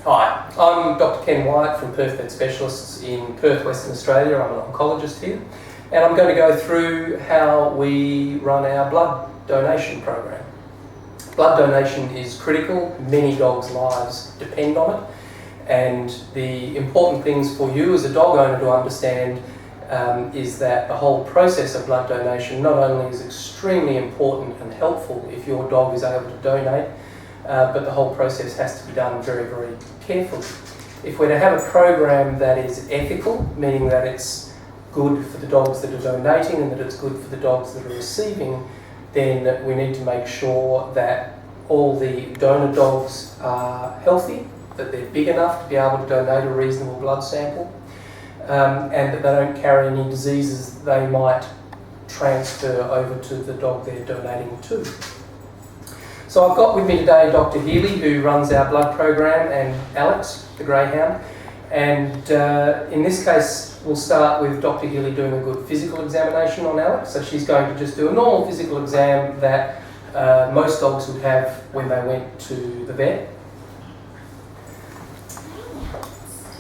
Hi, I'm Dr. Ken Wyatt from Perth Vet Specialists in Perth, Western Australia. I'm an oncologist here, and I'm going to go through how we run our blood donation program. Blood donation is critical. Many dogs' lives depend on it, and the important things for you as a dog owner to understand is that the whole process of blood donation not only is extremely important and helpful if your dog is able to donate, but the whole process has to be done very, very carefully. If we're to have a program that is ethical, meaning that it's good for the dogs that are donating and that it's good for the dogs that are receiving, then we need to make sure that all the donor dogs are healthy, that they're big enough to be able to donate a reasonable blood sample, and that they don't carry any diseases they might transfer over to the dog they're donating to. So I've got with me today Dr. Healy, who runs our blood program, and Alex, the greyhound. And in this case, we'll start with Dr. Healy doing a good physical examination on Alex. So she's going to just do a normal physical exam that most dogs would have when they went to the vet.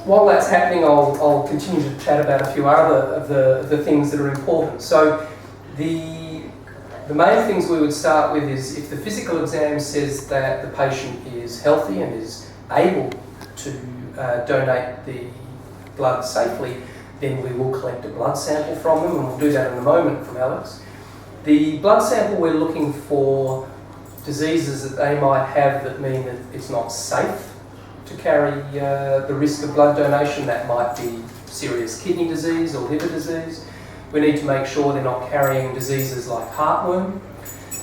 While that's happening, I'll continue to chat about a few other of the things that are important. So the main things we would start with is if the physical exam says that the patient is healthy and is able to donate the blood safely, then we will collect a blood sample from them, and we'll do that in a moment from Alex. The blood sample, we're looking for diseases that they might have that mean that it's not safe to carry the risk of blood donation. That might be serious kidney disease or liver disease. We need to make sure they're not carrying diseases like heartworm.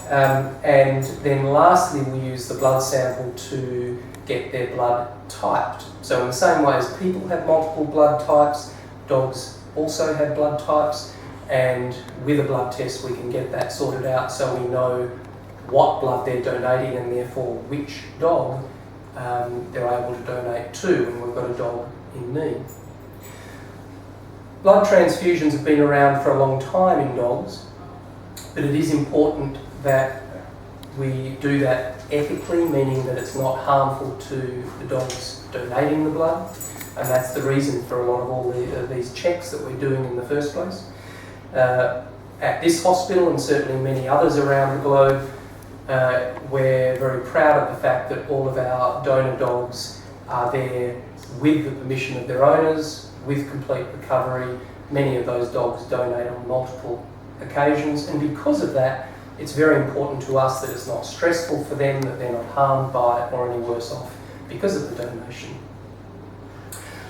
And then lastly, we use the blood sample to get their blood typed. So in the same way as people have multiple blood types, dogs also have blood types, and with a blood test we can get that sorted out so we know what blood they're donating and therefore which dog they're able to donate to when we've got a dog in need. Blood transfusions have been around for a long time in dogs, but it is important that we do that ethically, meaning that it's not harmful to the dogs donating the blood, and that's the reason for a lot of all these checks that we're doing in the first place. At this hospital, and certainly many others around the globe, we're very proud of the fact that all of our donor dogs are there with the permission of their owners, with complete recovery. Many of those dogs donate on multiple occasions, and because of that, it's very important to us that it's not stressful for them, that they're not harmed by it or any worse off because of the donation.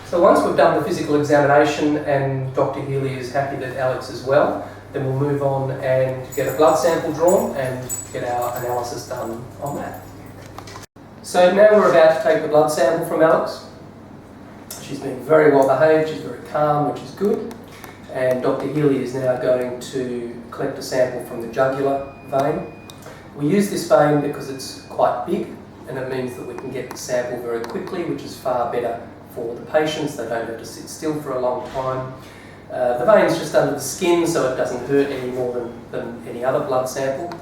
So once we've done the physical examination and Dr. Healy is happy that Alex is well, then we'll move on and get a blood sample drawn and get our analysis done on that. So now we're about to take the blood sample from Alex. She's been very well behaved, she's very calm, which is good. And Dr. Healy is now going to collect a sample from the jugular vein. We use this vein because it's quite big, and it means that we can get the sample very quickly, which is far better for the patients. They don't have to sit still for a long time. The vein's just under the skin, so it doesn't hurt any more than any other blood sample.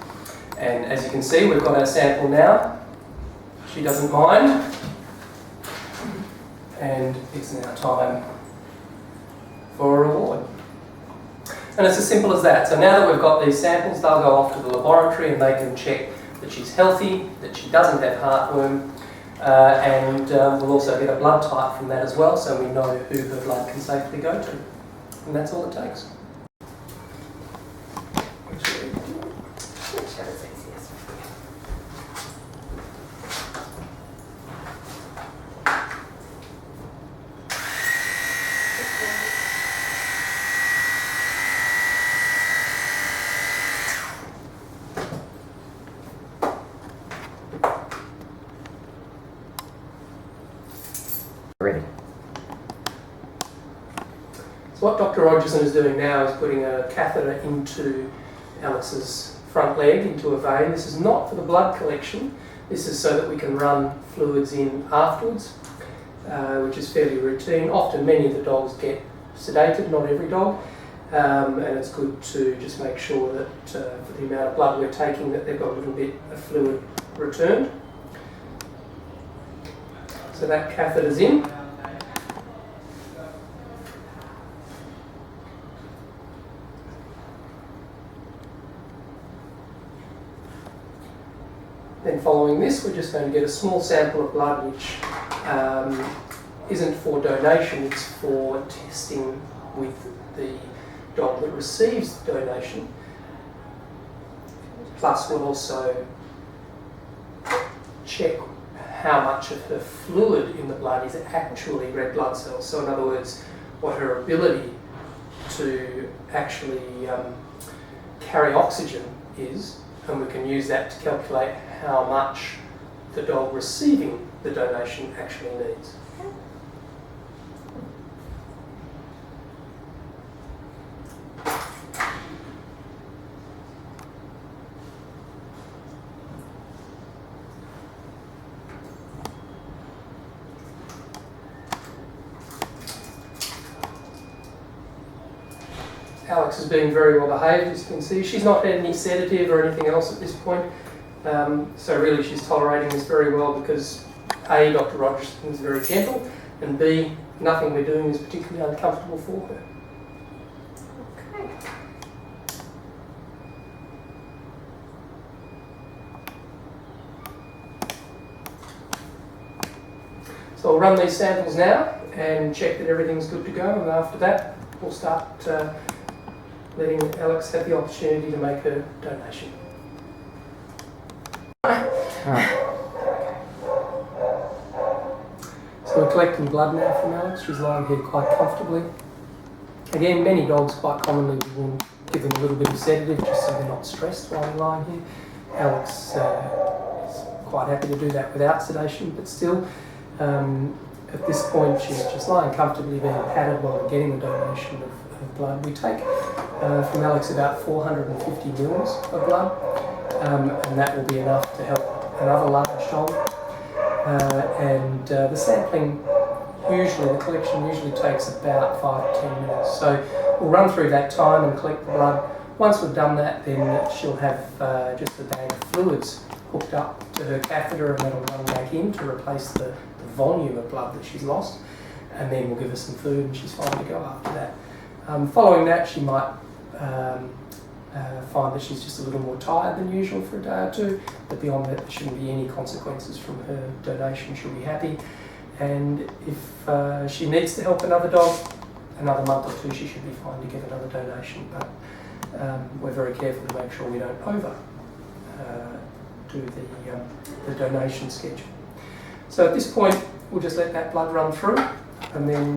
And as you can see, we've got our sample now. She doesn't mind. And it's now time for a reward. And it's as simple as that. So now that we've got these samples, they'll go off to the laboratory and they can check that she's healthy, that she doesn't have heartworm, and we'll also get a blood type from that as well, so we know who the blood can safely go to. And that's all it takes. Ready. So what Dr. Rogerson is doing now is putting a catheter into Alex's front leg, into a vein. This is not for the blood collection. This is so that we can run fluids in afterwards, which is fairly routine. Often many of the dogs get sedated, not every dog, and it's good to just make sure that for the amount of blood we're taking that they've got a little bit of fluid returned. So So that catheter's in. Then following this, we're just going to get a small sample of blood which isn't for donation, it's for testing with the dog that receives the donation. Plus we'll also check how much of her fluid in the blood is actually red blood cells. So in other words, what her ability to actually carry oxygen is, and we can use that to calculate how much the dog receiving the donation actually needs. Alex is being very well behaved, as you can see. She's not had any sedative or anything else at this point. So really she's tolerating this very well because A, Dr. Rogerson is very gentle, and B, nothing we're doing is particularly uncomfortable for her. Okay. So I'll run these samples now and check that everything's good to go, and after that we'll start letting Alex have the opportunity to make her donation. So we're collecting blood now from Alex. She's lying here quite comfortably. Again, many dogs quite commonly will give them a little bit of sedative just so they're not stressed while they're lying here. Alex is quite happy to do that without sedation, but still at this point she's just lying comfortably being patted while we're getting the donation of blood. We take from Alex about 450 mils of blood, and that will be enough to help another large dog. The sampling the collection usually takes about 5 to 10 minutes. So we'll run through that time and collect the blood. Once we've done that, then she'll have just a bag of fluids hooked up to her catheter, and that'll run back in to replace the volume of blood that she's lost. And then we'll give her some food and she's fine to go after that. Following that, she might find that she's just a little more tired than usual for a day or two, but beyond that there shouldn't be any consequences from her donation. She'll be happy, and if she needs to help another dog, another month or two she should be fine to get another donation, but we're very careful to make sure we don't over do the donation schedule. So at this point we'll just let that blood run through, and then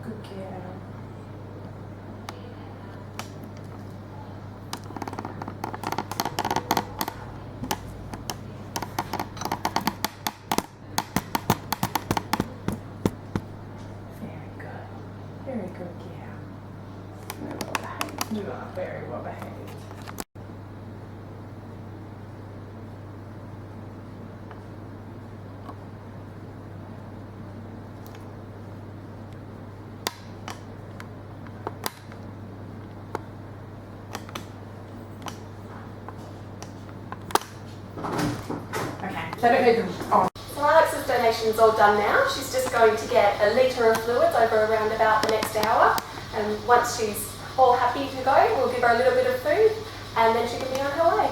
Good girl. Very good. Very good girl. Very well behaved. You are very well behaved. So I don't need them on. So Alex's donation is all done now. She's just going to get a litre of fluids over around about the next hour, and once she's all happy to go, we'll give her a little bit of food and then she can be on her way.